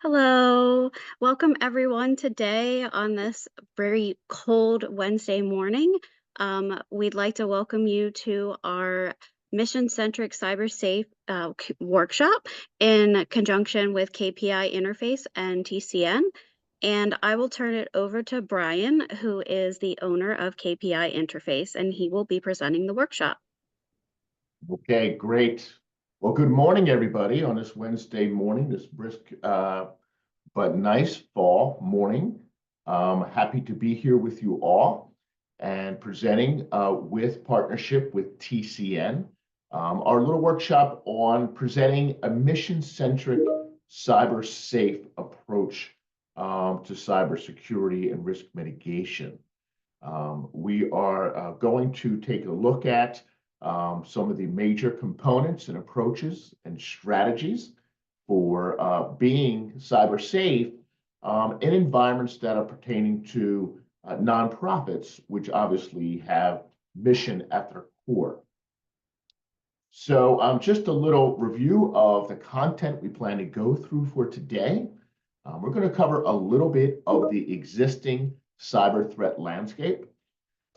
Hello, welcome everyone today on this very cold Wednesday morning. We'd like to welcome you to our Mission Centric Cyber Safe workshop in conjunction with KPI Interface and TCN. And I will turn it over to Brian, who is the owner of KPI Interface, and he will be presenting the workshop. Okay, great. Well, good morning, everybody, on this Wednesday morning, this brisk but nice fall morning. Happy to be here with you all and presenting with partnership with TCN, our little workshop on presenting a mission-centric cyber safe approach to cybersecurity and risk mitigation. We are going to take a look at some of the major components and approaches and strategies for being cyber safe in environments that are pertaining to nonprofits, which obviously have mission at their core. So just a little review of the content we plan to go through for today. We're going to cover a little bit of the existing cyber threat landscape.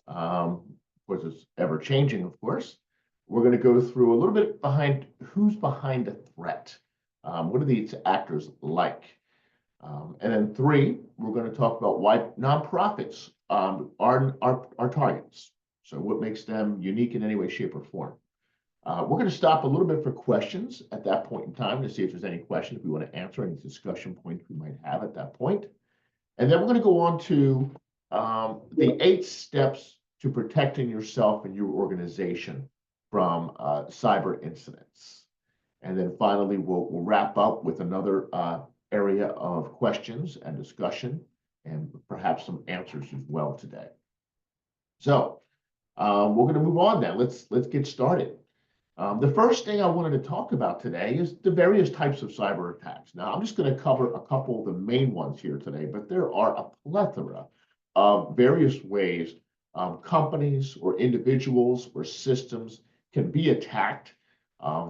Of course, it's ever changing, of course. We're going to go through a little bit behind who's behind the threat. What are these actors like? And then three, we're going to talk about why nonprofits are targets. So what makes them unique in any way, shape, or form? We're going to stop a little bit for questions at that point in time to see if there's any questions we want to answer, any discussion points we might have at that point. And then we're going to go on to the 8 steps to protecting yourself and your organization from cyber incidents. And then finally, we'll wrap up with another area of questions and discussion and perhaps some answers as well today. So we're going to move on now. Let's get started. The first thing I wanted to talk about today is the various types of cyber attacks. Now, I'm just going to cover a couple of the main ones here today, but there are a plethora of various ways companies or individuals or systems can be attacked.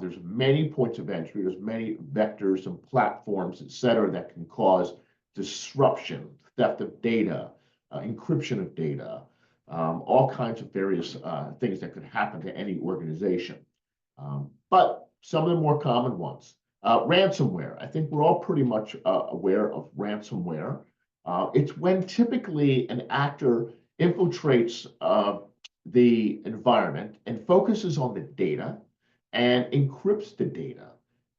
There's many points of entry, there's many vectors and platforms, et cetera, that can cause disruption, theft of data, encryption of data, all kinds of various things that could happen to any organization. But some of the more common ones. Ransomware. I think we're all pretty much aware of ransomware. It's when typically an actor infiltrates the environment and focuses on the data and encrypts the data,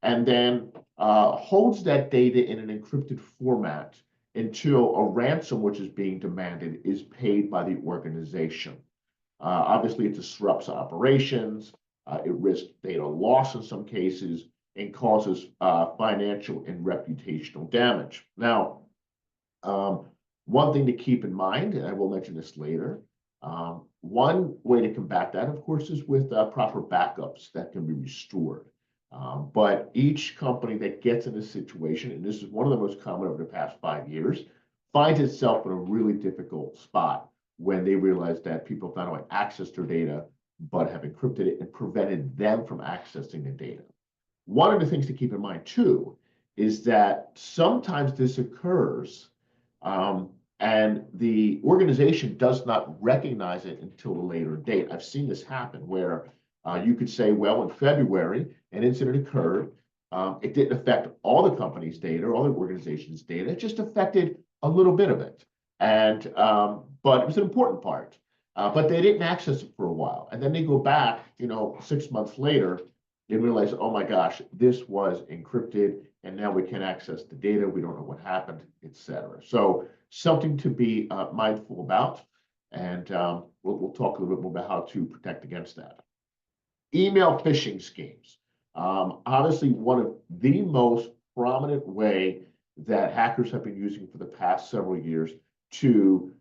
and then holds that data in an encrypted format until a ransom which is being demanded is paid by the organization. Obviously, it disrupts operations. It risks data loss in some cases and causes financial and reputational damage. Now, one thing to keep in mind, and I will mention this later, one way to combat that, of course, is with proper backups that can be restored. But each company that gets in this situation, and this is one of the most common over the past 5 years, finds itself in a really difficult spot when they realize that people have not only accessed their data, but have encrypted it and prevented them from accessing the data. One of the things to keep in mind, too, is that sometimes this occurs and the organization does not recognize it until a later date. I've seen this happen where you could say, well, in February, an incident occurred. It didn't affect all the company's data, all the organization's data. It just affected a little bit of it. And but it was an important part. But they didn't access it for a while. And then they go back, 6 months later and realize, oh my gosh, this was encrypted and now we can't access the data. We don't know what happened, et cetera. So something to be mindful about. And we'll talk a little bit more about how to protect against that. Email phishing schemes. Obviously, one of the most prominent way that hackers have been using for the past several years to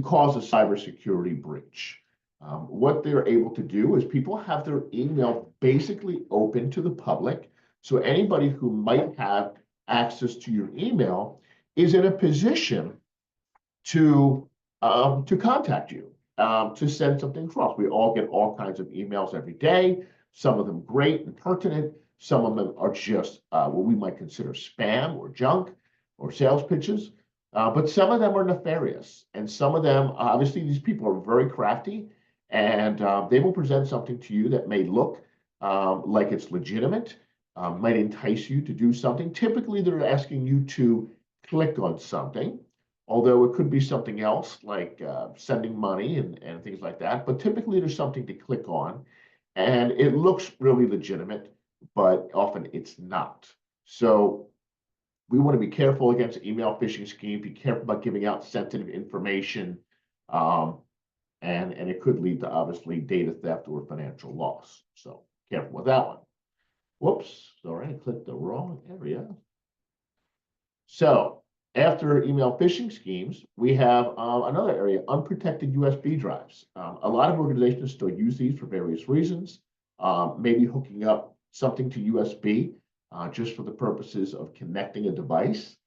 cause a cybersecurity breach. What they're able to do is people have their email basically open to the public. So anybody who might have access to your email is in a position to contact you, to send something across. We all get all kinds of emails every day. some of them great and pertinent, some of them are just what we might consider spam or junk or sales pitches. But some of them are nefarious, and some of them, obviously, these people are very crafty, and they will present something to you that may look like it's legitimate, might entice you to do something. Typically, they're asking you to click on something, although it could be something else like sending money and things like that. But typically, there's something to click on, and it looks really legitimate, but often it's not. So we want to be careful against email phishing schemes, be careful about giving out sensitive information, and it could lead to obviously data theft or financial loss. So careful with that one. Whoops, sorry, I clicked the wrong area. So after email phishing schemes, we have another area, unprotected USB drives. A lot of organizations still use these for various reasons, maybe hooking up something to USB just for the purposes of connecting a device.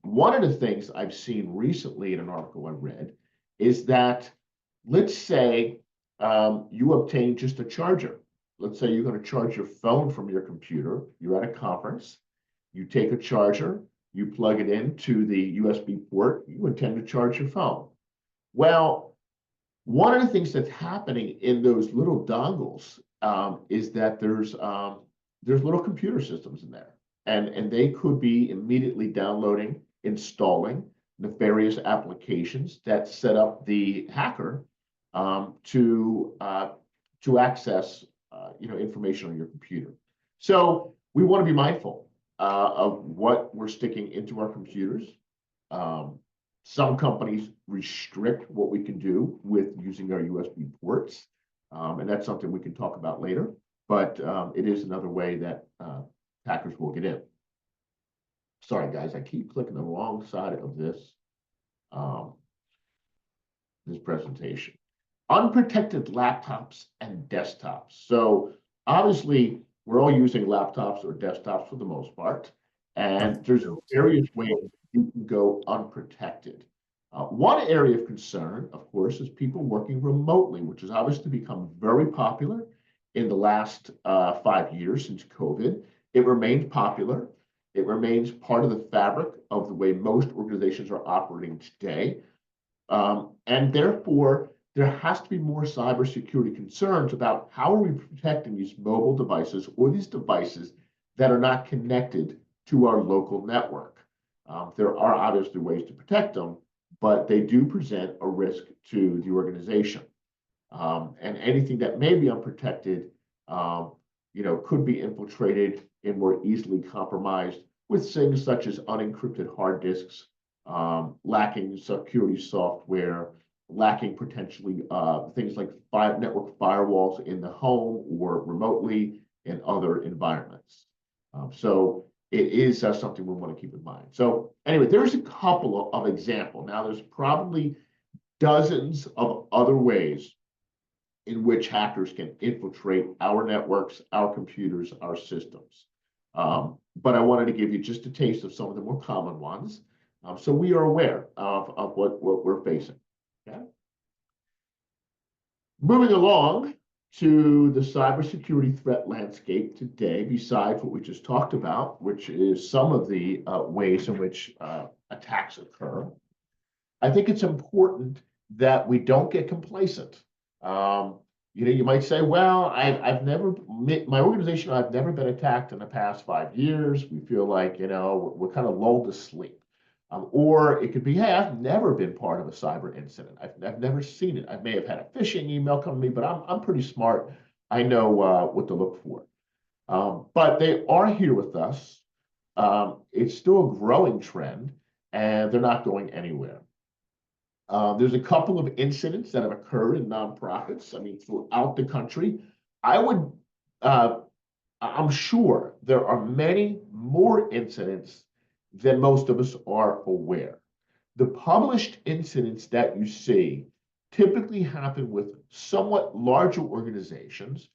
One of the things I've seen recently in an article I read is that, let's say you obtain just a charger. Let's say you're going to charge your phone from your computer. You're at a conference. You take a charger, you plug it into the USB port, you intend to charge your phone. Well, one of the things that's happening in those little dongles is that there's little computer systems in there, and they could be immediately downloading, installing nefarious applications that set up the hacker to access information on your computer. So we want to be mindful of what we're sticking into our computers. Some companies restrict what we can do with using our USB ports, and that's something we can talk about later. But it is another way that hackers will get in. Sorry, guys, I keep clicking the wrong side of this this presentation. Unprotected laptops and desktops. So obviously, we're all using laptops or desktops for the most part, and there's various ways you can go unprotected. One area of concern, of course, is people working remotely, which has obviously become very popular in the last 5 years since COVID. It remains popular. It remains part of the fabric of the way most organizations are operating today. And therefore, there has to be more cybersecurity concerns about how are we protecting these mobile devices or these devices that are not connected to our local network. There are obviously ways to protect them, but they do present a risk to the organization. And anything that may be unprotected, could be infiltrated and more easily compromised with things such as unencrypted hard disks, lacking security software, lacking potentially things like network firewalls in the home or remotely in other environments. So it is something we want to keep in mind. So anyway, there's a couple of examples. Now, there's probably dozens of other ways in which hackers can infiltrate our networks, our computers, our systems. But I wanted to give you just a taste of some of the more common ones, so we are aware of what we're facing. Okay? Moving along to the cybersecurity threat landscape today, besides what we just talked about, which is some of the ways in which attacks occur, I think it's important that we don't get complacent. You might say, well, my organization, I've never been attacked in the past 5 years. We feel like, we're kind of lulled to sleep. Or it could be, hey, I've never been part of a cyber incident. I've never seen it. I may have had a phishing email come to me, but I'm pretty smart. I know what to look for. But they are here with us. It's still a growing trend, and they're not going anywhere. There's a couple of incidents that have occurred in nonprofits, throughout the country. I'm sure there are many more incidents than most of us are aware. The published incidents that you see typically happen with somewhat larger organizations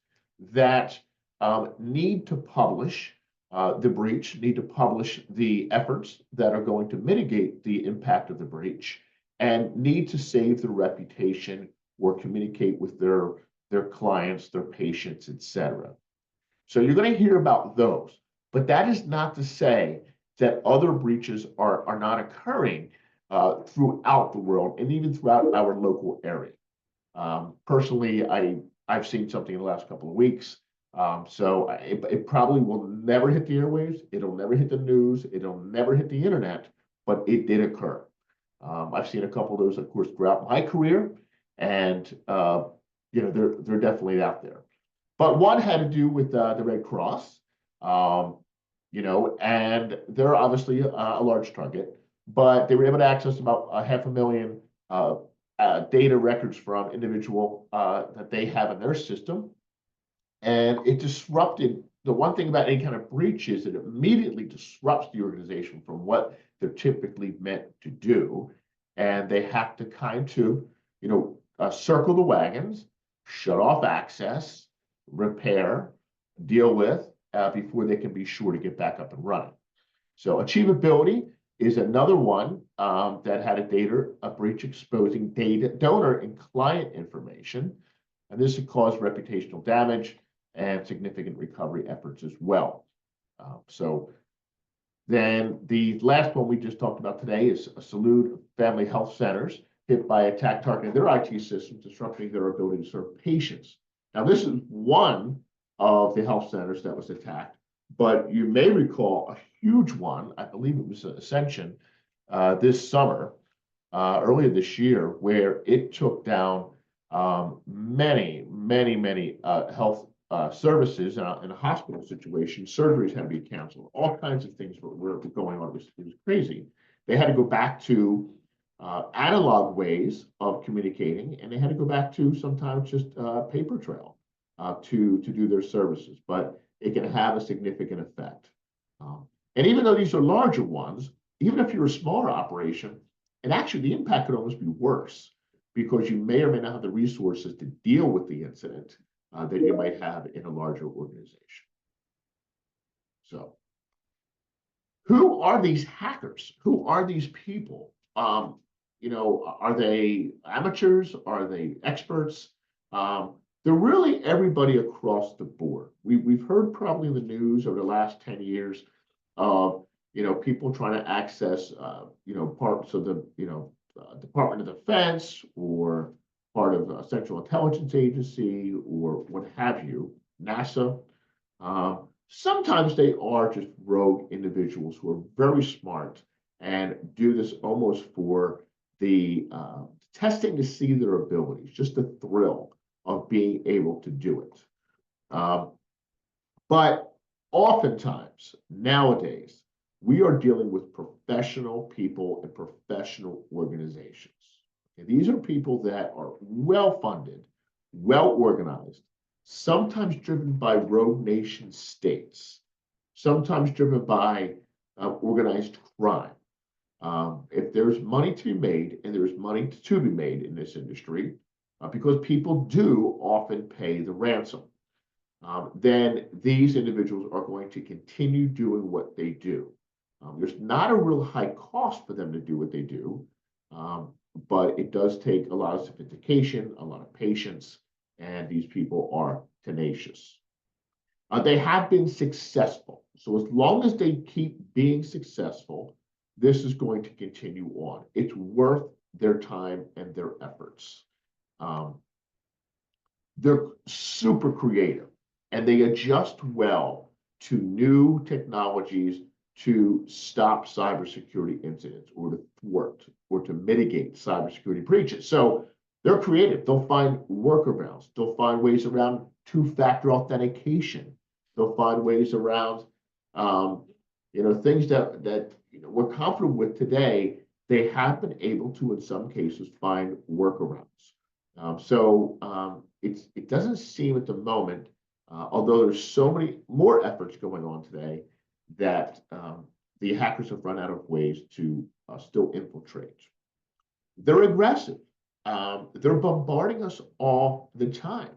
that need to publish the breach, need to publish the efforts that are going to mitigate the impact of the breach, and need to save their reputation or communicate with their their clients, their patients, etc. So you're going to hear about those. But that is not to say that other breaches are not occurring throughout the world and even throughout our local area. Personally, I've seen something in the last couple of weeks. So it probably will never hit the airwaves. It'll never hit the news. It'll never hit the internet, but it did occur. I've seen a couple of those, of course, throughout my career, and they're definitely out there. But one had to do with the Red Cross, um, and they're obviously a large target, but they were able to access about 500,000 data records from individual that they have in their system, and it disrupted. The one thing about any kind of breach is it immediately disrupts the organization from what they're typically meant to do, and they have to circle the wagons, shut off access, repair, deal with before they can be sure to get back up and running. So achievability is another one that had a breach exposing data, donor and client information, and this had caused reputational damage and significant recovery efforts as well. So then the last one we just talked about today is a salute of family health centers hit by attack targeting their IT systems, disrupting their ability to serve patients. Now, this is one of the health centers that was attacked, but you may recall a huge one, I believe it was Ascension, this summer, earlier this year, where it took down many health services in a hospital situation. Surgeries had to be canceled. All kinds of things were going on. It was crazy. They had to go back to analog ways of communicating, and they had to go back to sometimes just paper trail to do their services. But it can have a significant effect. And even though these are larger ones, even if you're a smaller operation, and actually the impact could almost be worse because you may or may not have the resources to deal with the incident that you might have in a larger organization. So, who are these hackers? Who are these people? Are they amateurs? Are they experts? They're really everybody across the board. We've heard probably in the news over the last 10 years of people trying to access parts of the Department of Defense or part of a Central Intelligence Agency or what have you, NASA. Sometimes they are just rogue individuals who are very smart and do this almost for the testing to see their abilities, just the thrill of being able to do it. But oftentimes, nowadays, we are dealing with professional people and professional organizations. And these are people that are well-funded, well-organized, sometimes driven by rogue nation states, sometimes driven by organized crime. If there's money to be made, and there's money to be made in this industry, because people do often pay the ransom, then these individuals are going to continue doing what they do. There's not a real high cost for them to do what they do, but it does take a lot of sophistication, a lot of patience, and these people are tenacious. They have been successful. So as long as they keep being successful, this is going to continue on. It's worth their time and their efforts. They're super creative, and they adjust well to new technologies to stop cybersecurity incidents or to thwart or to mitigate cybersecurity breaches. So they're creative. They'll find workarounds. They'll find ways around two-factor authentication. They'll find ways around, things that we're comfortable with today. They have been able to, in some cases, find workarounds. It doesn't seem at the moment, although there's so many more efforts going on today, that the hackers have run out of ways to still infiltrate. They're aggressive. They're bombarding us all the time.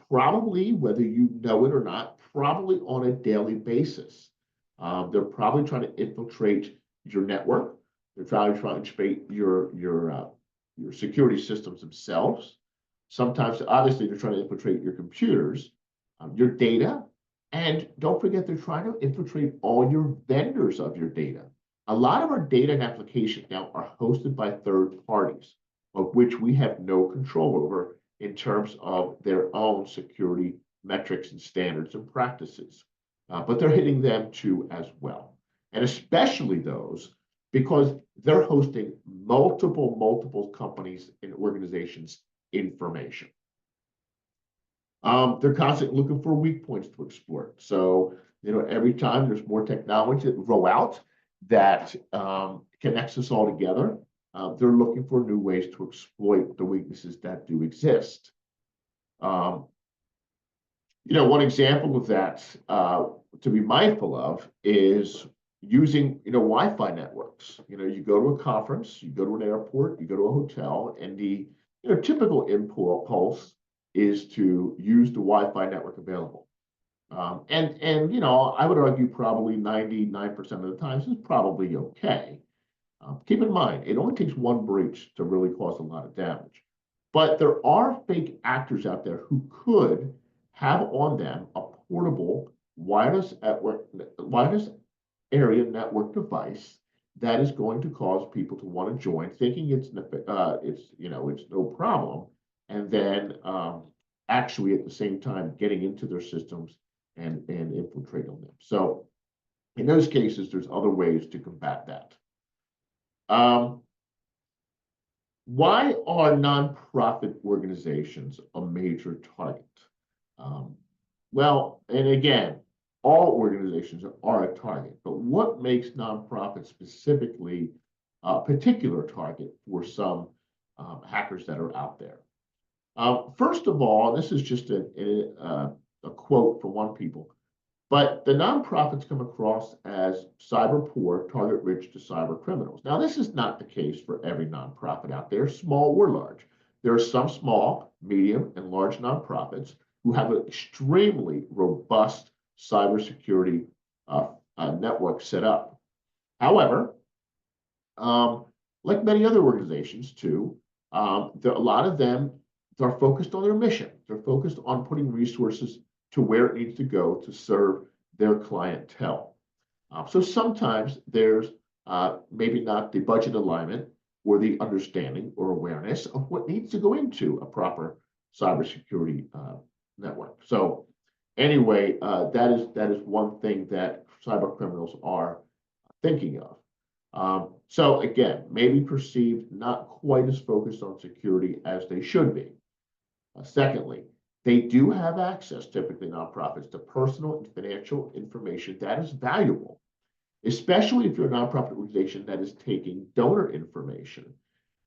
Probably, whether you know it or not, probably on a daily basis. They're probably trying to infiltrate your network. They're trying to infiltrate your security systems themselves. Sometimes, obviously, they're trying to infiltrate your computers, your data, and don't forget they're trying to infiltrate all your vendors of your data. A lot of our data and applications now are hosted by third parties, of which we have no control over in terms of their own security metrics and standards and practices. But they're hitting them too as well. And especially those because they're hosting multiple companies and organizations' information. They're constantly looking for weak points to exploit. So, every time there's more technology that will roll out that connects us all together, they're looking for new ways to exploit the weaknesses that do exist. One example of that to be mindful of is using, Wi-Fi networks. You go to a conference, you go to an airport, you go to a hotel, and the typical impulse is to use the Wi-Fi network available. And I would argue probably 99% of the times is probably okay. Keep in mind, it only takes one breach to really cause a lot of damage. But there are fake actors out there who could have on them a portable wireless area network device that is going to cause people to want to join, thinking it's no problem, and then actually at the same time getting into their systems and infiltrating them. So in those cases, there's other ways to combat that. Why are nonprofit organizations a major target? Well, and again, all organizations are a target, but what makes nonprofits specifically a particular target for some hackers that are out there? First of all, this is just a quote from one people, but the nonprofits come across as cyber poor, target rich to cyber criminals. Now, this is not the case for every nonprofit out there, small or large. There are some small, medium, and large nonprofits who have an extremely robust cybersecurity network set up. However, like many other organizations too, a lot of them are focused on their mission. They're focused on putting resources to where it needs to go to serve their clientele. So sometimes there's maybe not the budget alignment or the understanding or awareness of what needs to go into a proper cybersecurity network. So anyway, that is one thing that cyber criminals are thinking of. So again, maybe perceived not quite as focused on security as they should be. Secondly, they do have access, typically nonprofits, to personal and financial information that is valuable, especially if you're a nonprofit organization that is taking donor information.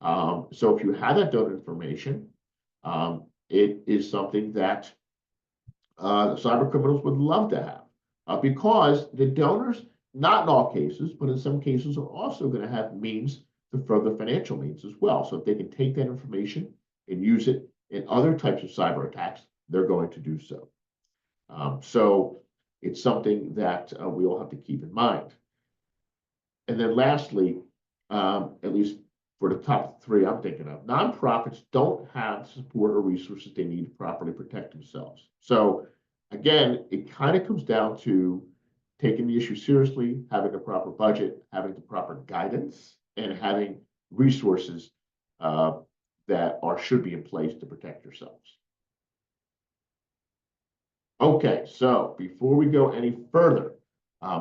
So if you have that donor information, it is something that cyber criminals would love to have because the donors, not in all cases, but in some cases, are also going to have means to further financial means as well. So if they can take that information and use it in other types of cyber attacks, they're going to do so. So it's something that we all have to keep in mind. And then lastly, at least for the top three I'm thinking of, nonprofits don't have support or resources they need to properly protect themselves. So again, it kind of comes down to taking the issue seriously, having a proper budget, having the proper guidance, and having resources that should be in place to protect yourselves. Okay, so before we go any further,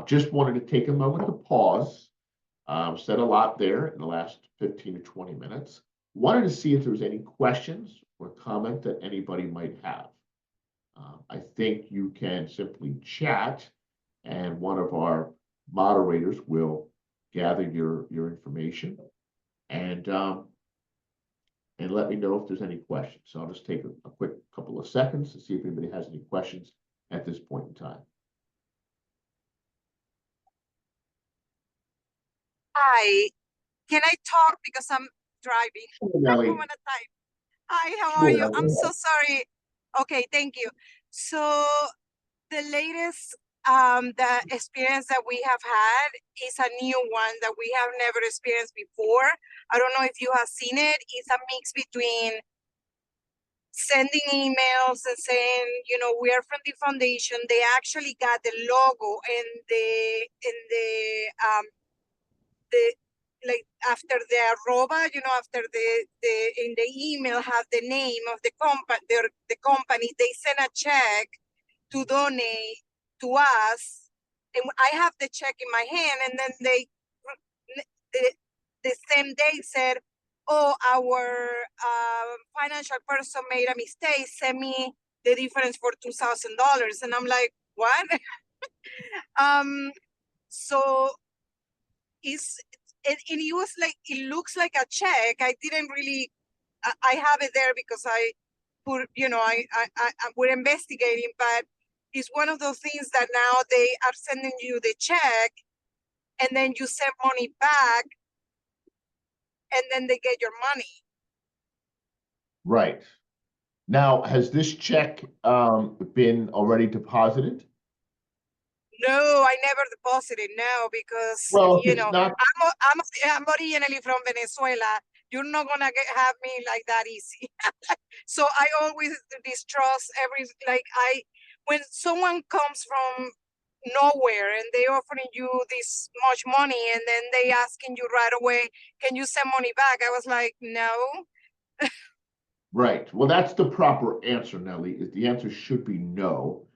just wanted to take a moment to pause. Said a lot there in the last 15 to 20 minutes. Wanted to see if there was any questions or comment that anybody might have. I think you can simply chat and one of our moderators will gather your information and let me know if there's any questions. So I'll just take a quick couple of seconds to see if anybody has any questions at this point in time. Hi, can I talk because I'm driving? Sure, Nelly. Hi, how Sure, are you? Nelly. I'm so sorry. Okay, thank you. So the latest the experience that we have had is a new one that we have never experienced before. I don't know if you have seen it. It's a mix between sending emails and saying, you know, we are from the foundation. They actually got the logo and the like after the arroba, you know, after the in the email have the name of the company. They send a check to donate to us, and I have the check in my hand, and then the, the same day said, oh, our financial person made a mistake, send me the difference for $2,000. And I'm like, what? So it's, and it was like, it looks like a check. I didn't really, I have it there because I put, you know, we're investigating, but it's one of those things that now they are sending you the check and then you send money back and then they get your money. Right. Now, has this check been already deposited? No, I never deposited. No, because Well, if you it's know not, I'm originally from Venezuela. You're not gonna have me like that easy. So I always distrust when someone comes from nowhere and they offering you this much money and then they asking you right away, can you send money back? I was like, no. right. Well, that's the proper answer, Nelly. Is the answer should be no.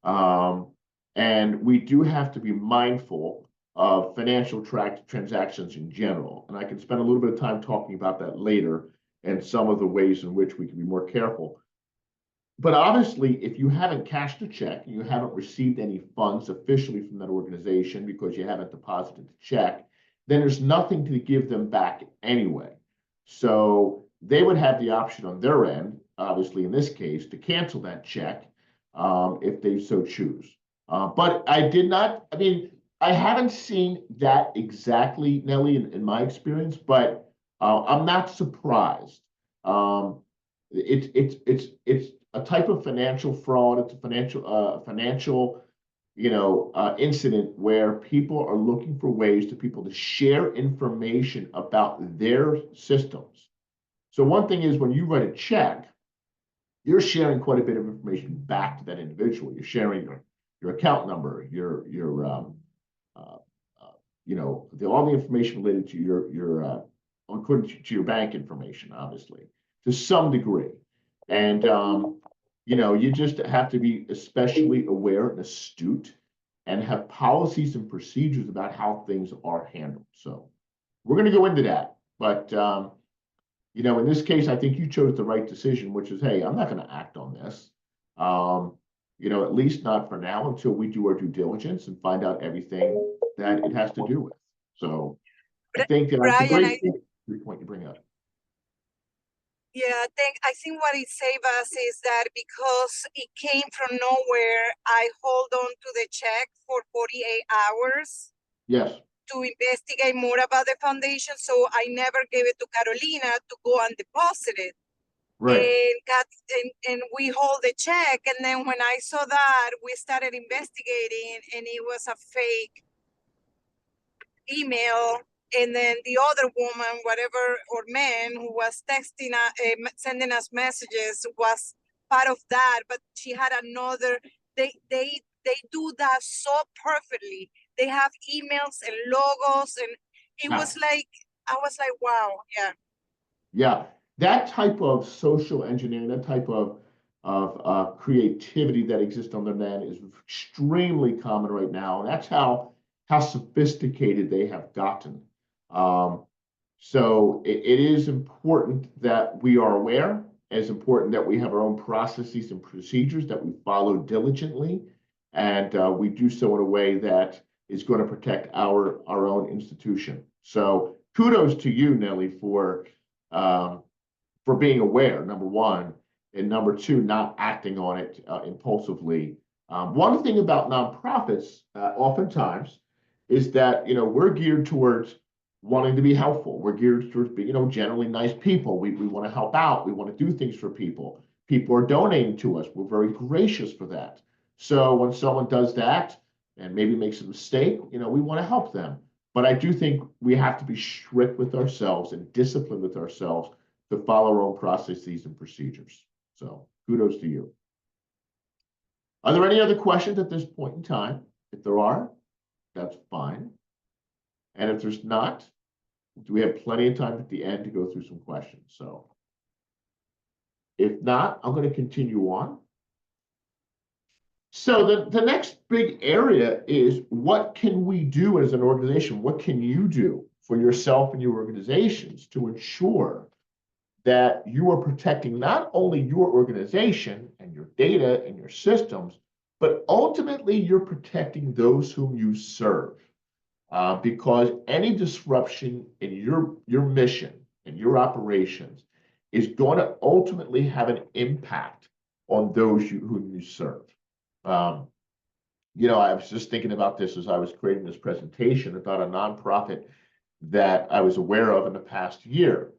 Um, and we do have to be mindful of financial transactions in general. And I can spend a little bit of time talking about that later and some of the ways in which we can be more careful. But obviously, if you haven't cashed a check, you haven't received any funds officially from that organization because you haven't deposited the check, then there's nothing to give them back anyway. So they would have the option on their end, obviously in this case, to cancel that check if they so choose. But I did not, I mean, I haven't seen that exactly, Nelly, in my experience, but I'm not surprised. Um, it's a type of financial fraud. It's a financial incident where people are looking for ways to people to share information about their systems. So one thing is when you write a check, you're sharing quite a bit of information back to that individual. You're sharing your account number, your uh, all the information related to your according to your bank information, obviously, to some degree. And you just have to be especially aware and astute and have policies and procedures about how things are handled. So we're going to go into that. But in this case, I think you chose the right decision, which is, hey, I'm not going to act on this. At least not for now until we do our due diligence and find out everything that it has to do with. So I think it's a Brian, great point you bring up. yeah, I think what it saved us is that because it came from nowhere, I hold on to the check for 48 hours. Yes. To investigate more about the foundation. So I never gave it to Carolina to go and deposit it. Right. And we hold the check. And then when I saw that, we started investigating and it was a fake email. And then the other woman, whatever, or man who was texting, sending us messages was part of that. But she had another, they do that so perfectly. They have emails and logos and it was like, I was like, wow, yeah. Yeah, that type of social engineering, that type of creativity that exists on the net is extremely common right now, and that's how sophisticated they have gotten. So it is important that we are aware. It's important that we have our own processes and procedures that we follow diligently, and we do so in a way that is going to protect our own institution. So kudos to you, Nelly, for being aware, number one, and number two, not acting on it impulsively. One thing about nonprofits, oftentimes, is that we're geared towards wanting to be helpful. We're geared towards being generally nice people. We want to help out. We want to do things for people. People are donating to us. We're very gracious for that. So when someone does that and maybe makes a mistake, we want to help them. But I do think we have to be strict with ourselves and disciplined with ourselves to follow our own processes and procedures. So kudos to you. Are there any other questions at this point in time? If there are, that's fine. And if there's not, we have plenty of time at the end to go through some questions. So if not, I'm going to continue on. So the next big area is, what can we do as an organization? What can you do for yourself and your organizations to ensure that you are protecting not only your organization and your data and your systems, but ultimately you're protecting those whom you serve? Because any disruption in your mission and your operations is going to ultimately have an impact on those whom you serve. You know, I was just thinking about this as I was creating this presentation about a nonprofit that I was aware of in the past year.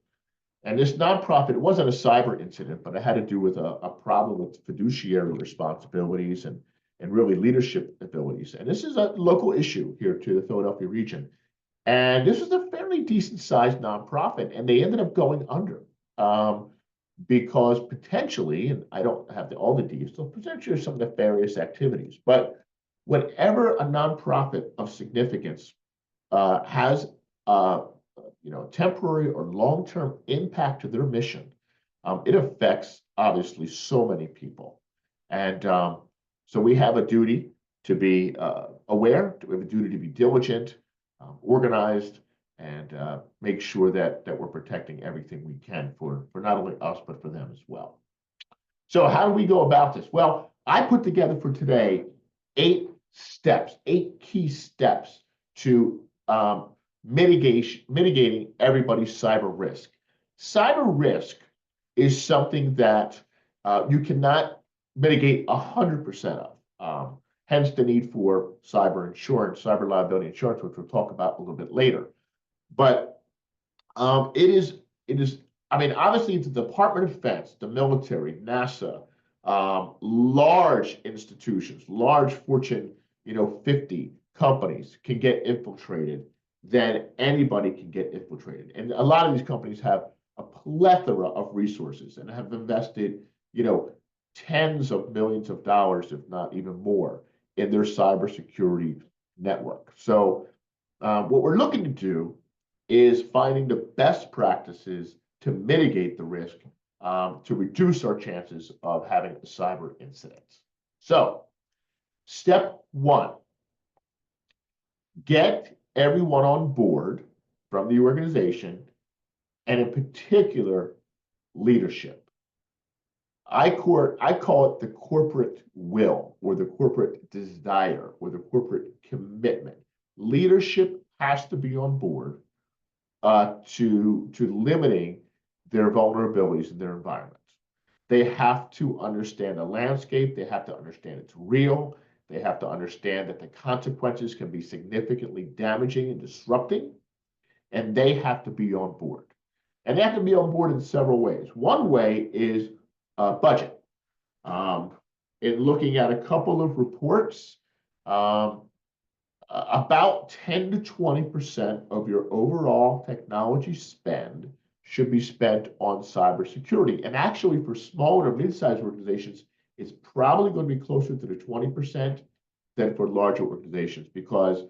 And this nonprofit, it wasn't a cyber incident, but it had to do with a problem with fiduciary responsibilities and really leadership abilities. And this is a local issue here to the Philadelphia region. And this was a fairly decent sized nonprofit, and they ended up going under because potentially, and I don't have all the details, potentially some nefarious activities. But whenever a nonprofit of significance has temporary or long-term impact to their mission, it affects obviously so many people. And so we have a duty to be aware, we have a duty to be diligent, organized, and make sure that we're protecting everything we can for not only us, but for them as well. So how do we go about this? Well, I put together for today 8 key steps to mitigating everybody's cyber risk. Cyber risk is something that you cannot mitigate 100% of. Hence the need for cyber insurance, cyber liability insurance, which we'll talk about a little bit later. But it is, I mean, obviously the Department of Defense, the military, NASA, large institutions, large Fortune, 50 companies can get infiltrated, then anybody can get infiltrated. And a lot of these companies have a plethora of resources and have invested, tens of millions of dollars, if not even more, in their cybersecurity network. So what we're looking to do is finding the best practices to mitigate the risk, to reduce our chances of having a cyber incident. So step 1, get everyone on board from the organization, and in particular, leadership. I call it the corporate will, or the corporate desire, or the corporate commitment. Leadership has to be on board to limiting their vulnerabilities in their environment. They have to understand the landscape. They have to understand it's real. They have to understand that the consequences can be significantly damaging and disrupting, and they have to be on board. And they have to be on board in several ways. One way is budget. In looking at a couple of reports, about 10 to 20% of your overall technology spend should be spent on cybersecurity. And actually, for smaller or mid-sized organizations, it's probably going to be closer to the 20% than for larger organizations, because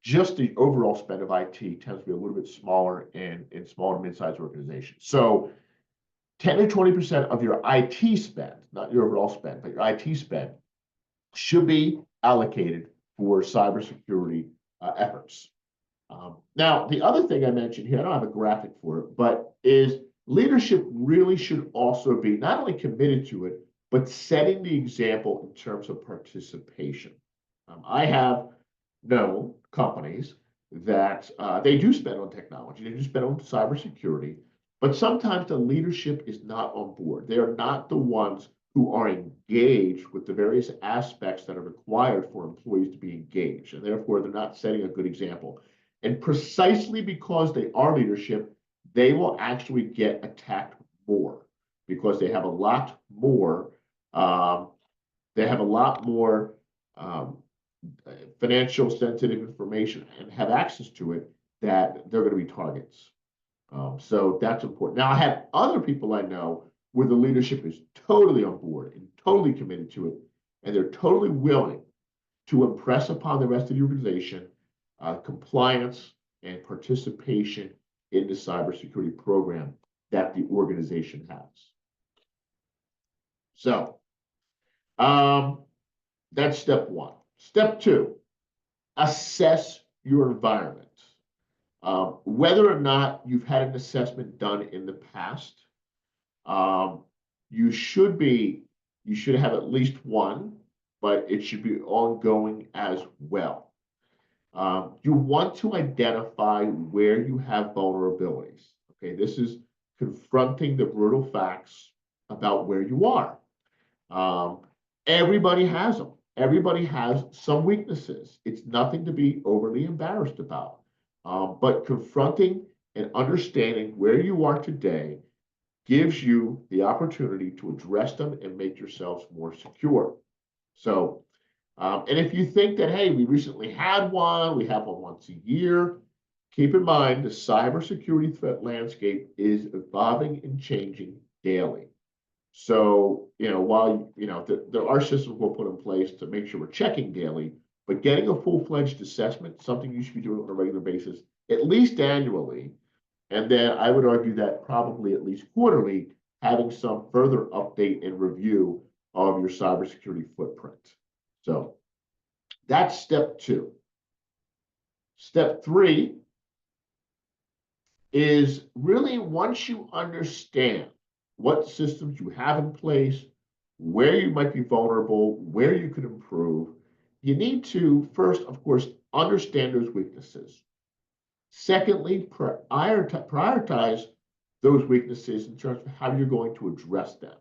just the overall spend of IT tends to be a little bit smaller in small to mid-sized organizations. So 10 to 20% of your IT spend, not your overall spend, but your IT spend, should be allocated for cybersecurity efforts. Now, the other thing I mentioned here, I don't have a graphic for it, but is leadership really should also be not only committed to it, but setting the example in terms of participation. I have known companies that they do spend on technology, they do spend on cybersecurity, but sometimes the leadership is not on board. They are not the ones who are engaged with the various aspects that are required for employees to be engaged, and therefore they're not setting a good example. And precisely because they are leadership, they will actually get attacked more, because they have a lot more financial sensitive information and have access to it, that they're going to be targets. So that's important. Now, I have other people I know where the leadership is totally on board and totally committed to it, and they're totally willing to impress upon the rest of the organization compliance and participation in the cybersecurity program that the organization has. So that's step one. Step two, assess your environment. Whether or not you've had an assessment done in the past, you should have at least one, but it should be ongoing as well. You want to identify where you have vulnerabilities. Okay, this is confronting the brutal facts about where you are. Everybody has them. Everybody has some weaknesses. It's nothing to be overly embarrassed about. But confronting and understanding where you are today gives you the opportunity to address them and make yourselves more secure. So, and if you think that, hey, we recently had one, we have one once a year, keep in mind the cybersecurity threat landscape is evolving and changing daily. So, while, there are systems we'll put in place to make sure we're checking daily, but getting a full-fledged assessment, something you should be doing on a regular basis, at least annually. And then I would argue that probably at least quarterly, having some further update and review of your cybersecurity footprint. So that's step two. Step three is really, once you understand what systems you have in place, where you might be vulnerable, where you could improve, you need to first, of course, understand those weaknesses. Secondly, prioritize those weaknesses in terms of how you're going to address them.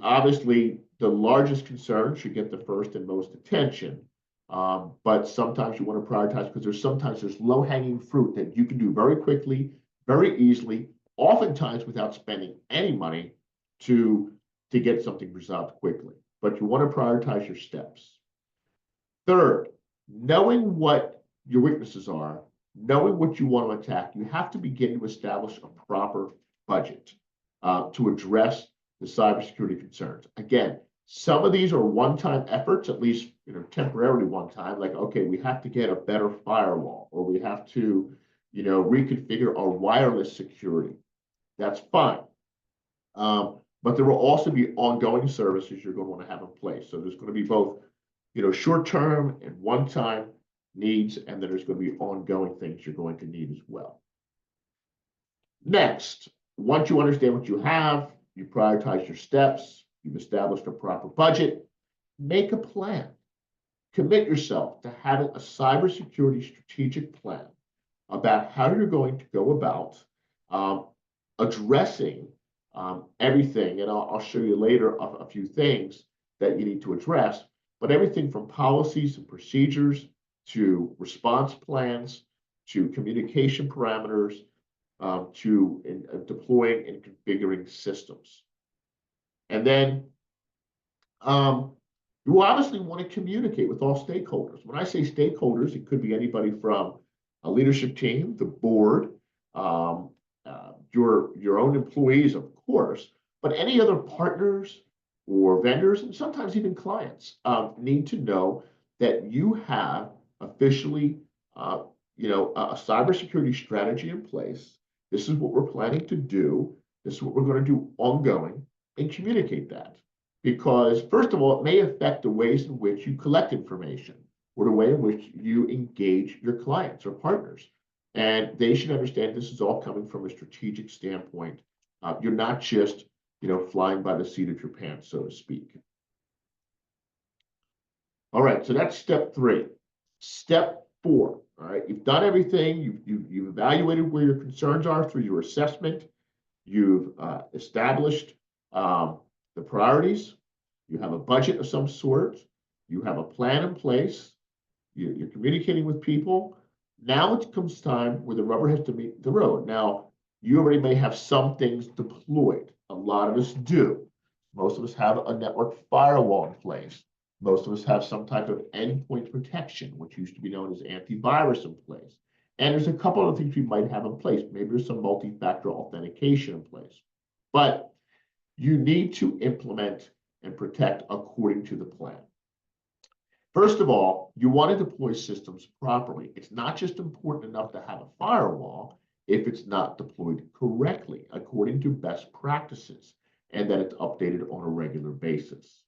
Obviously, the largest concern should get the first and most attention, but sometimes you want to prioritize because there's low-hanging fruit that you can do very quickly, very easily, oftentimes without spending any money to get something resolved quickly. But you want to prioritize your steps. Third, knowing what your weaknesses are, knowing what you want to attack, you have to begin to establish a proper budget to address the cybersecurity concerns. Again, some of these are one-time efforts, at least temporarily one-time, like, okay, we have to get a better firewall, or we have to reconfigure our wireless security. That's fine. But there will also be ongoing services you're going to want to have in place. So there's going to be both short-term and one-time needs, and then there's going to be ongoing things you're going to need as well. Next, once you understand what you have, you prioritize your steps, you've established a proper budget, make a plan. Commit yourself to having a cybersecurity strategic plan about how you're going to go about addressing everything, and I'll show you later a few things that you need to address, but everything from policies and procedures to response plans to communication parameters to deploying and configuring systems. And then you obviously want to communicate with all stakeholders. When I say stakeholders, it could be anybody from a leadership team, the board, your own employees, of course, but any other partners or vendors, and sometimes even clients, need to know that you have officially, a cybersecurity strategy in place. This is what we're planning to do. This is what we're going to do ongoing, and communicate that. Because first of all, it may affect the ways in which you collect information or the way in which you engage your clients or partners. And they should understand this is all coming from a strategic standpoint. You're not just, flying by the seat of your pants, so to speak. All right, so that's step three. Step four, all right, you've done everything. You've evaluated where your concerns are through your assessment. You've established the priorities. You have a budget of some sort. You have a plan in place. You're communicating with people. Now it comes time where the rubber has to meet the road. Now, you already may have some things deployed. A lot of us do. Most of us have a network firewall in place. Most of us have some type of endpoint protection, which used to be known as antivirus, in place. And there's a couple of things we might have in place. Maybe there's some multi-factor authentication in place. But you need to implement and protect according to the plan. First of all, you want to deploy systems properly. It's not just important enough to have a firewall if it's not deployed correctly, according to best practices, and that it's updated on a regular basis.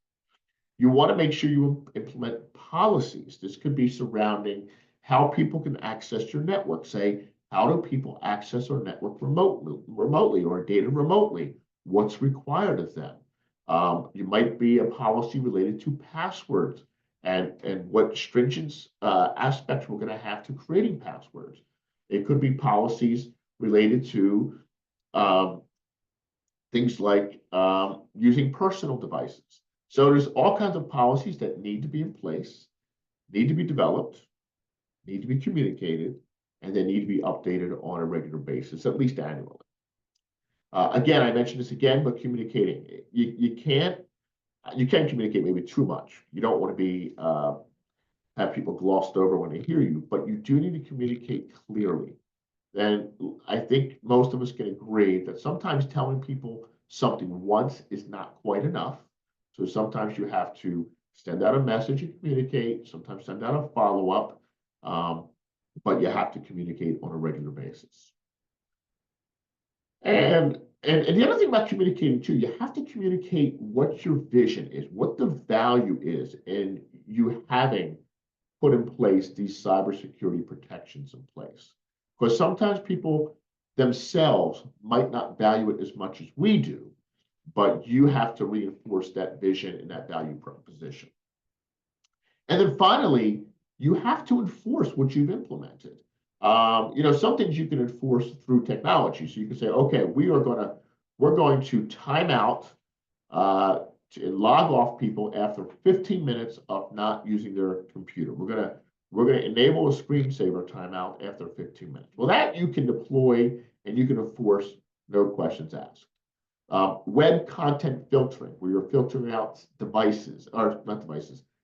You want to make sure you implement policies. This could be surrounding how people can access your network. Say, how do people access our network remotely or data remotely? What's required of them? You might be a policy related to passwords and what stringent aspects we're going to have to creating passwords. It could be policies related to things like using personal devices. So there's all kinds of policies that need to be in place, need to be developed, need to be communicated, and they need to be updated on a regular basis, at least annually. Again, I mentioned this again, but communicating. You can't communicate maybe too much. You don't want to be have people glossed over when they hear you, but you do need to communicate clearly. And I think most of us can agree that sometimes telling people something once is not quite enough. So sometimes you have to send out a message and communicate, sometimes send out a follow-up, but you have to communicate on a regular basis. And the other thing about communicating too, you have to communicate what your vision is, what the value is in you having put in place these cybersecurity protections in place. Because sometimes people themselves might not value it as much as we do, but you have to reinforce that vision and that value proposition. And then finally, you have to enforce what you've implemented. Some things you can enforce through technology. So you can say, okay, we're going to time out to log off people after 15 minutes of not using their computer. We're going to enable a screensaver timeout after 15 minutes. Well, that you can deploy and you can enforce, no questions asked. Web content filtering, where you're filtering out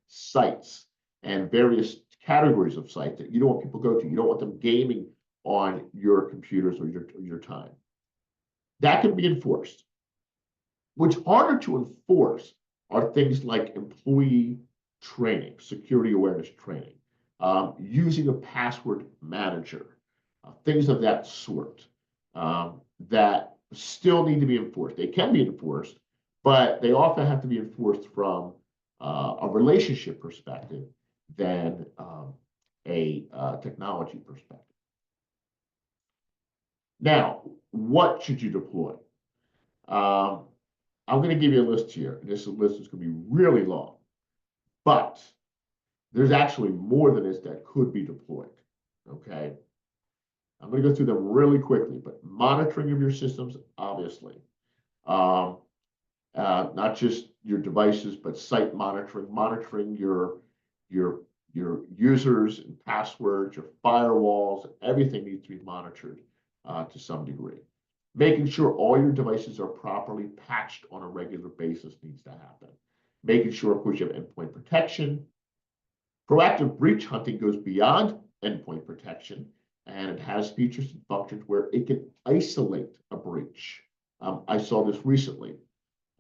sites and various categories of sites that you don't want people to go to. You don't want them gaming on your computers or your time. That can be enforced. What's harder to enforce are things like employee training, security awareness training, using a password manager, things of that sort that still need to be enforced. They can be enforced, but they often have to be enforced from a relationship perspective than a technology perspective. Now, what should you deploy? I'm going to give you a list here. This list is going to be really long, but there's actually more than this that could be deployed. Okay. I'm going to go through them really quickly, but monitoring of your systems, obviously. Not just your devices, but site monitoring your users and passwords, your firewalls, everything needs to be monitored to some degree. Making sure all your devices are properly patched on a regular basis needs to happen. Making sure, of course, you have endpoint protection. Proactive breach hunting goes beyond endpoint protection, and it has features and functions where it can isolate a breach. I saw this recently.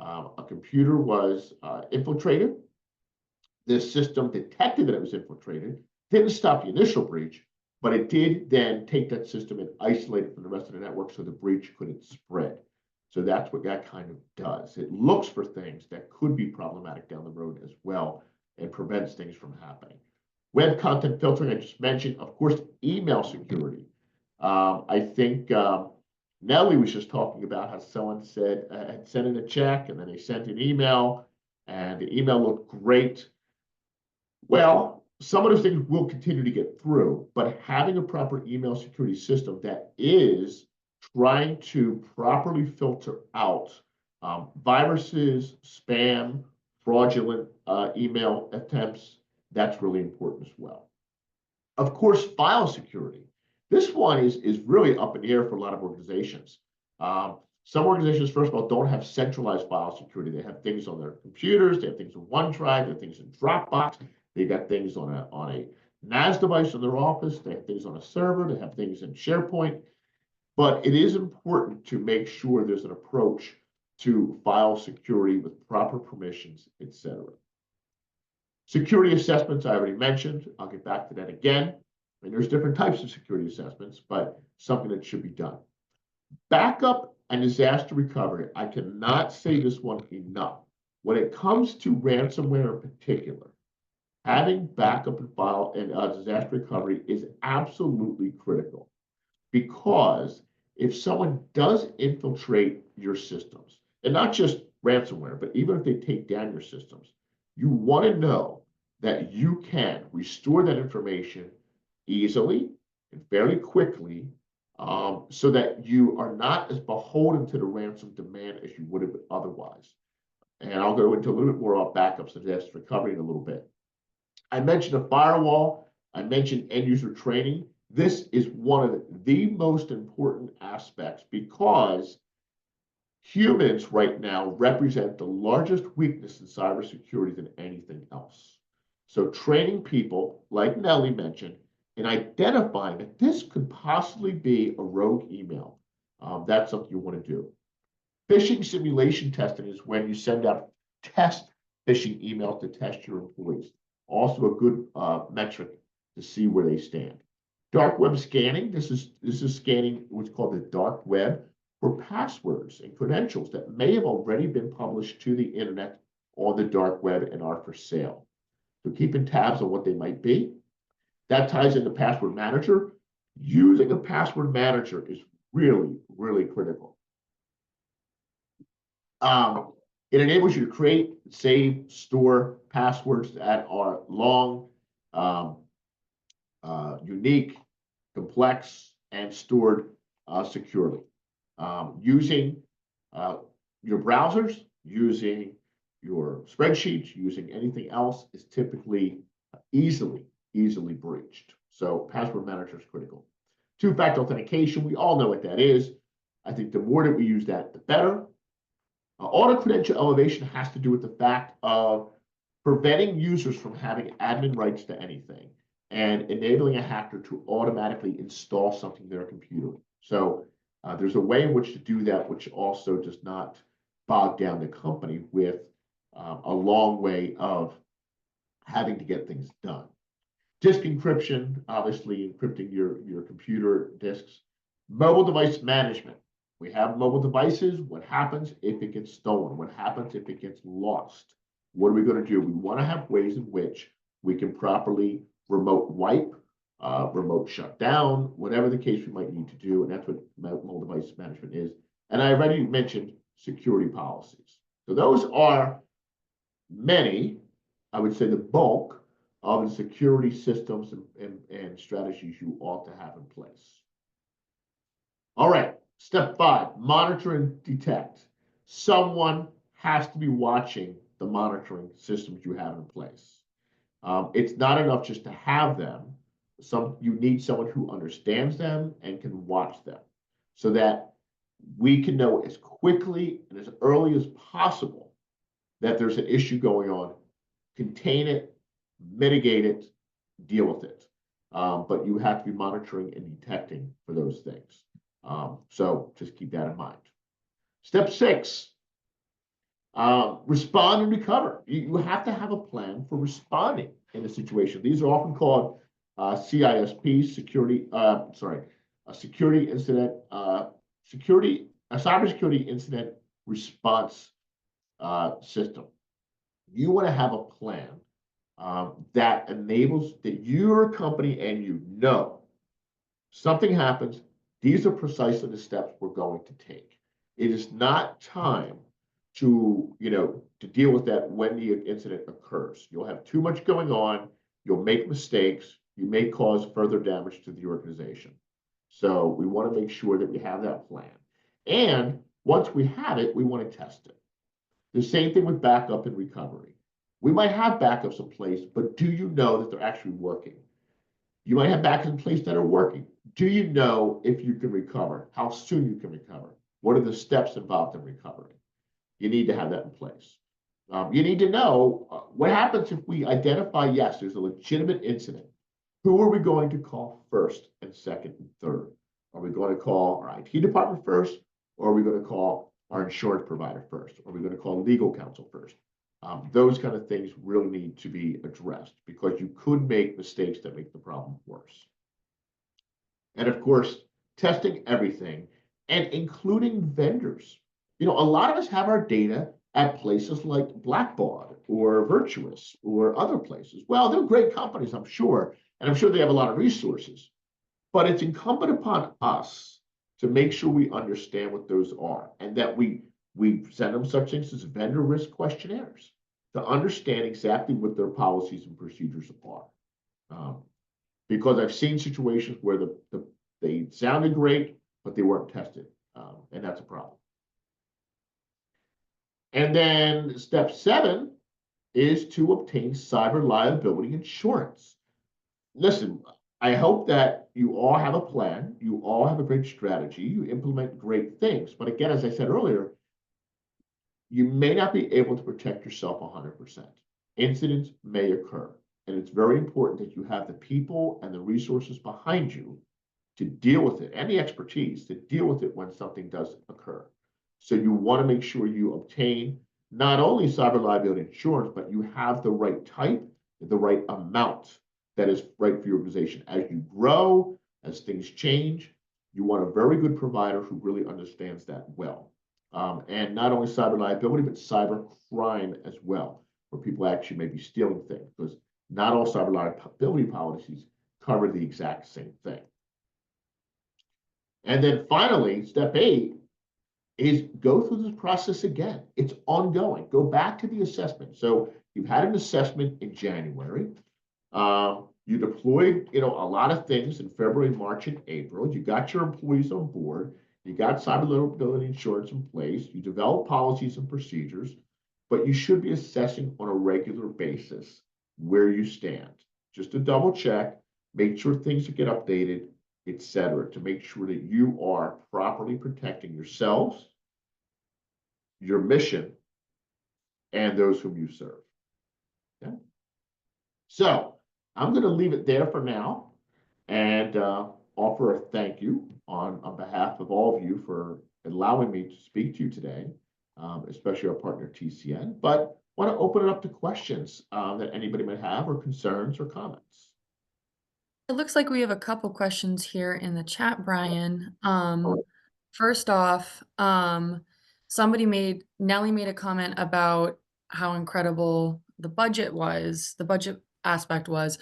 A computer was infiltrated. This system detected that it was infiltrated, didn't stop the initial breach, but it did then take that system and isolate it from the rest of the network so the breach couldn't spread. So that's what that kind of does. It looks for things that could be problematic down the road as well and prevents things from happening. Web content filtering, I just mentioned, of course, email security. I think Nellie was just talking about how someone said had sent in a check and then they sent an email and the email looked great. Well, some of those things will continue to get through, but having a proper email security system that is trying to properly filter out viruses, spam, fraudulent email attempts, that's really important as well. Of course, file security. This one is really up in the air for a lot of organizations. Some organizations, first of all, don't have centralized file security. They have things on their computers, they have things in OneDrive, they have things in Dropbox, they got things on a NAS device in their office, they have things on a server, they have things in SharePoint, but it is important to make sure there's an approach to file security with proper permissions, etc. Security assessments, I already mentioned. I'll get back to that again. And there's different types of security assessments, but something that should be done. Backup and disaster recovery. I cannot say this one enough. When it comes to ransomware in particular, having backup and file and disaster recovery is absolutely critical, because if someone does infiltrate your systems, and not just ransomware, but even if they take down your systems, you want to know that you can restore that information easily and fairly quickly, so that you are not as beholden to the ransom demand as you would have been otherwise. And I'll go into a little bit more about backups and disaster recovery in a little bit. I mentioned a firewall. I mentioned end user training. This is one of the most important aspects, because humans right now represent the largest weakness in cybersecurity than anything else. So training people, like Nellie mentioned, in identifying that this could possibly be a rogue email, that's something you want to do. Phishing simulation testing is when you send out test phishing emails to test your employees. Also a good metric to see where they stand. Dark web scanning. This is scanning what's called the dark web for passwords and credentials that may have already been published to the internet on the dark web and are for sale. So keeping tabs on what they might be. That ties into password manager. Using a password manager is really, really critical. It enables you to create, save, store passwords that are long, unique, complex, and stored securely. Using your browsers, using your spreadsheets, using anything else is typically easily breached. So password manager is critical. Two-factor authentication, we all know what that is. I think the more that we use that, the better. Auto credential elevation has to do with the fact of preventing users from having admin rights to anything and enabling a hacker to automatically install something in their computer. So there's a way in which to do that, which also does not bog down the company with a long way of having to get things done. Disk encryption, obviously encrypting your computer disks. Mobile device management. We have mobile devices. What happens if it gets stolen? What happens if it gets lost? What are we going to do? We want to have ways in which we can properly remote wipe, remote shut down, whatever the case we might need to do. And that's what mobile device management is. And I already mentioned security policies. So those are many, I would say the bulk of the security systems and strategies you ought to have in place. All right. Step 5, monitor and detect. Someone has to be watching the monitoring systems you have in place. It's not enough just to have them. You need someone who understands them and can watch them, so that we can know as quickly and as early as possible that there's an issue going on, contain it, mitigate it, deal with it. But you have to be monitoring and detecting for those things. So just keep that in mind. Step 6, respond and recover. You have to have a plan for responding in a situation. These are often called CISP, cybersecurity incident response system. You want to have a plan that enables that your company and you know something happens. These are precisely the steps we're going to take. It is not time to deal with that when the incident occurs. You'll have too much going on. You'll make mistakes. You may cause further damage to the organization. So we want to make sure that we have that plan. And once we have it, we want to test it. The same thing with backup and recovery. We might have backups in place, but do you know that they're actually working? You might have backups in place that are working. Do you know if you can recover? How soon you can recover? What are the steps involved in recovery? You need to have that in place. You need to know what happens if we identify, yes, there's a legitimate incident, Who are we going to call first and second and third? Are we going to call our IT department first, or are we going to call our insurance provider first? Or are we going to call legal counsel first? Those kind of things really need to be addressed because you could make mistakes that make the problem worse. And of course, testing everything and including vendors. A lot of us have our data at places like Blackbaud or Virtuous or other places. Well, they're great companies, I'm sure, and I'm sure they have a lot of resources. But it's incumbent upon us to make sure we understand what those are and that we send them such things as vendor risk questionnaires to understand exactly what their policies and procedures are. Because I've seen situations where they sounded great, but they weren't tested, and that's a problem. And then step 7 is to obtain cyber liability insurance. Listen, I hope that you all have a plan, you all have a great strategy, you implement great things. But again, as I said earlier, you may not be able to protect yourself 100%. Incidents may occur. And it's very important that you have the people and the resources behind you to deal with it and the expertise to deal with it when something does occur. So you want to make sure you obtain not only cyber liability insurance, but you have the right type, the right amount that is right for your organization. As you grow, as things change, you want a very good provider who really understands that well. And not only cyber liability, but cyber crime as well, where people actually may be stealing things, because not all cyber liability policies cover the exact same thing. And then finally, step 8 is go through this process again. It's ongoing. Go back to the assessment. So you've had an assessment in January. You deployed, a lot of things in February, March, and April. You got your employees on board. You got cyber liability insurance in place. You develop policies and procedures, but you should be assessing on a regular basis where you stand, just to double check, make sure things get updated, etc., to make sure that you are properly protecting yourselves, your mission, and those whom you serve. Okay? So I'm going to leave it there for now and offer a thank you on behalf of all of you for allowing me to speak to you today, especially our partner TCN. But want to open it up to questions that anybody might have, or concerns or comments. It looks like we have a couple questions here in the chat, Brian. right. First off, Nellie made a comment about how incredible the budget aspect was,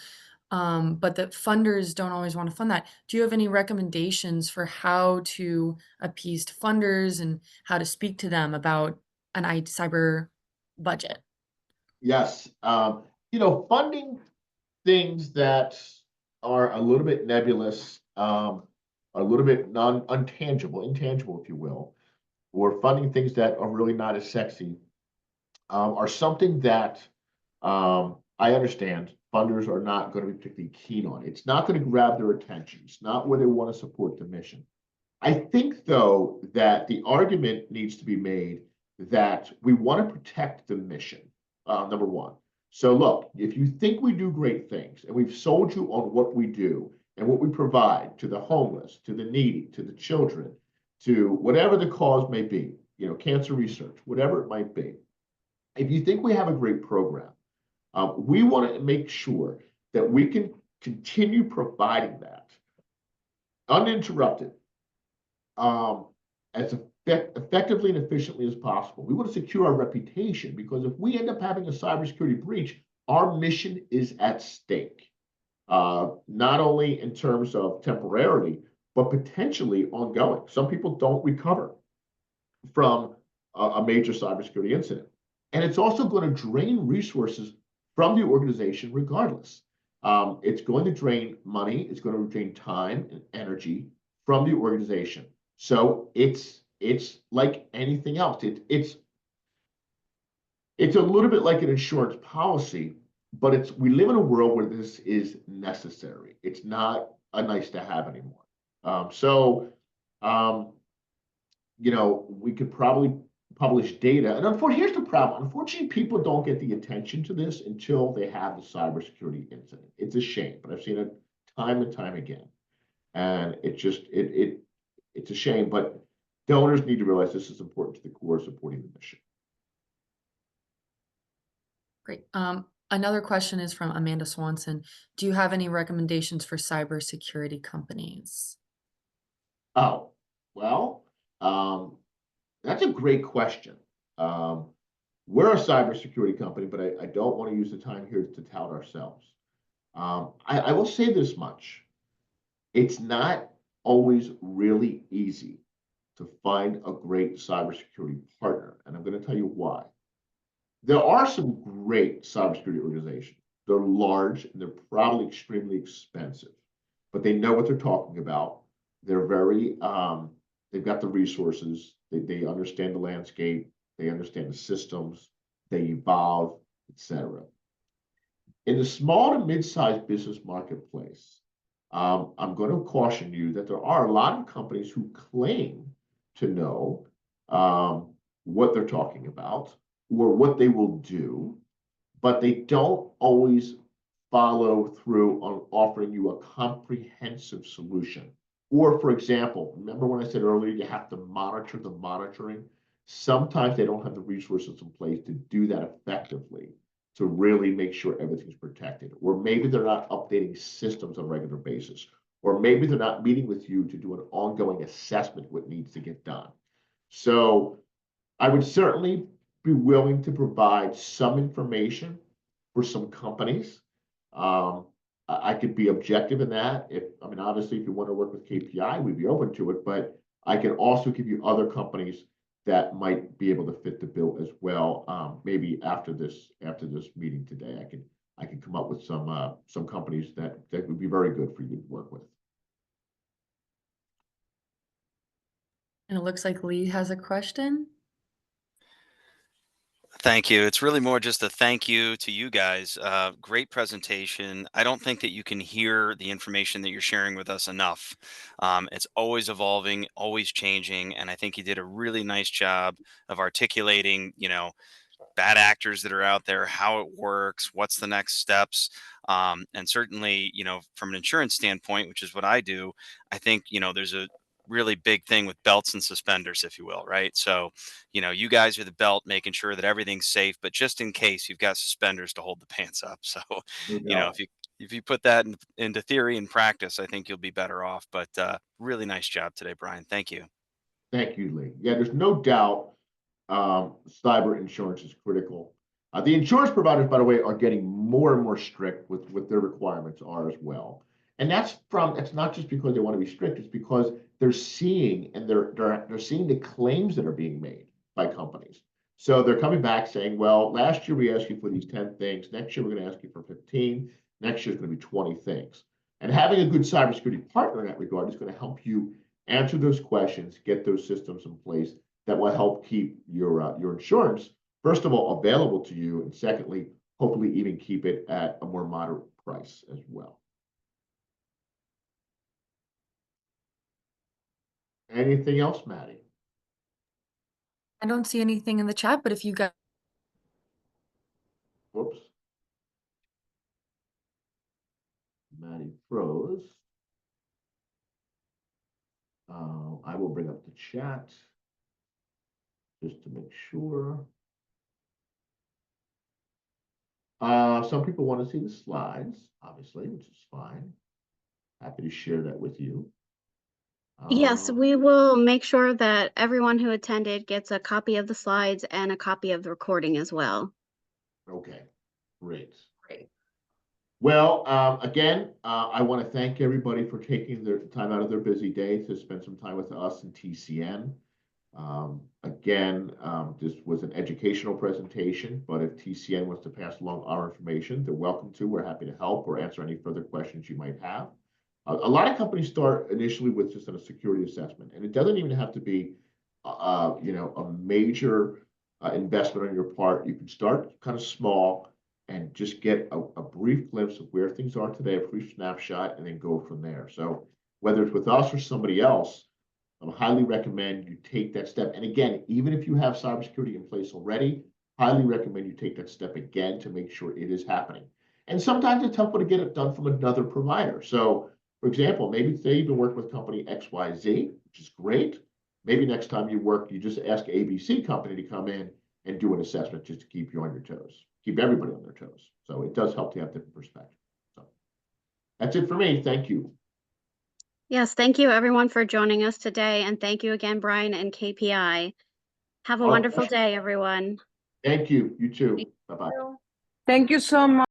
but that funders don't always want to fund that. Do you have any recommendations for how to appease funders and how to speak to them about an cyber budget? Yes. Funding things that are a little bit nebulous, a little bit intangible, if you will, or funding things that are really not as sexy, are something that I understand funders are not going to be particularly keen on. It's not going to grab their attention. It's not where they want to support the mission. I think, though, that the argument needs to be made that we want to protect the mission, number one. So look, if you think we do great things and we've sold you on what we do and what we provide to the homeless, to the needy, to the children, to whatever the cause may be, cancer research, whatever it might be. If you think we have a great program, we want to make sure that we can continue providing that uninterrupted, as effectively and efficiently as possible. We want to secure our reputation, because if we end up having a cybersecurity breach, our mission is at stake, not only in terms of temporarily, but potentially ongoing. Some people don't recover from a major cybersecurity incident. And it's also going to drain resources from the organization regardless. It's going to drain money, it's going to drain time and energy from the organization. So it's like anything else. It's a little bit like an insurance policy, but we live in a world where this is necessary. It's not a nice to have anymore. We could probably publish data. And unfortunately, here's the problem. Unfortunately, people don't get the attention to this until they have the cybersecurity incident. It's a shame, but I've seen it time and time again. And it's a shame, but donors need to realize this is important to the core supporting the mission. Great. Another question is from Amanda Swanson. Do you have any recommendations for cybersecurity companies? Oh, well, that's a great question. We're a cybersecurity company, but I don't want to use the time here to tout ourselves. I will say this much. It's not always really easy to find a great cybersecurity partner, and I'm going to tell you why. There are some great cybersecurity organizations. They're large and they're probably extremely expensive, but they know what they're talking about. They're very, they've got the resources. They understand the landscape. They understand the systems. They evolve, etc. In the small to mid-sized business marketplace, I'm going to caution you that there are a lot of companies who claim to know what they're talking about or what they will do, but they don't always follow through on offering you a comprehensive solution. Or, for example, remember when I said earlier you have to monitor the monitoring? Sometimes they don't have the resources in place to do that effectively, to really make sure everything's protected. Or maybe they're not updating systems on a regular basis. Or maybe they're not meeting with you to do an ongoing assessment of what needs to get done. So I would certainly be willing to provide some information for some companies. I could be objective in that. I mean, obviously, if you want to work with KPI, we'd be open to it, but I can also give you other companies that might be able to fit the bill as well. Maybe after this meeting today, I can come up with some companies that would be very good for you to work with. And it looks like Lee has a question. Thank you. It's really more just a thank you to you guys. Great presentation. I don't think that you can hear the information that you're sharing with us enough. It's always evolving, always changing, and I think you did a really nice job of articulating, bad actors that are out there, how it works, what's the next steps. And certainly, from an insurance standpoint, which is what I do, I think, there's a really big thing with belts and suspenders, if you will, right? So, you guys are the belt, making sure that everything's safe, but just in case you've got suspenders to hold the pants up. So, No if doubt. you put that into theory and practice, I think you'll be better off. But really nice job today, Brian. Thank you. Thank you, Lee. Yeah, there's no doubt cyber insurance is critical. The insurance providers, by the way, are getting more and more strict with what their requirements are as well. And it's not just because they want to be strict, it's because they're seeing and they're seeing the claims that are being made by companies. So they're coming back saying, well, last year we asked you for these 10 things. Next year we're going to ask you for 15. Next year is going to be 20 things. And having a good cybersecurity partner in that regard is going to help you answer those questions, get those systems in place that will help keep your insurance, first of all, available to you, and secondly, hopefully even keep it at a more moderate price as well. Anything else, Maddie? I don't see anything in the chat, but if you guys. Whoops. Maddie froze. I will bring up the chat just to make sure. Some people want to see the slides, obviously, which is fine. Happy to share that with you. Yes, we will make sure that everyone who attended gets a copy of the slides and a copy of the recording as well. Okay, great. Great. Well, again, I want to thank everybody for taking their time out of their busy day to spend some time with us in TCN. This was an educational presentation, but if TCN wants to pass along our information, they're welcome to. We're happy to help or answer any further questions you might have. A lot of companies start initially with just a security assessment, and it doesn't even have to be, a major investment on your part. You can start kind of small and just get a brief glimpse of where things are today, a brief snapshot, and then go from there. So whether it's with us or somebody else, I highly recommend you take that step. And again, even if you have cybersecurity in place already, highly recommend you take that step again to make sure it is happening. And sometimes it's helpful to get it done from another provider. So, for example, maybe today you've been working with company XYZ, which is great. Maybe next time you work, you just ask ABC company to come in and do an assessment just to keep you on your toes, keep everybody on their toes. So it does help to have different perspectives. So that's it for me. Thank you. Yes, thank you everyone for joining us today. And thank you again, Brian and KPI. Have a Our wonderful pleasure. day, everyone. Thank you. You too. Bye-bye. Thank you so much.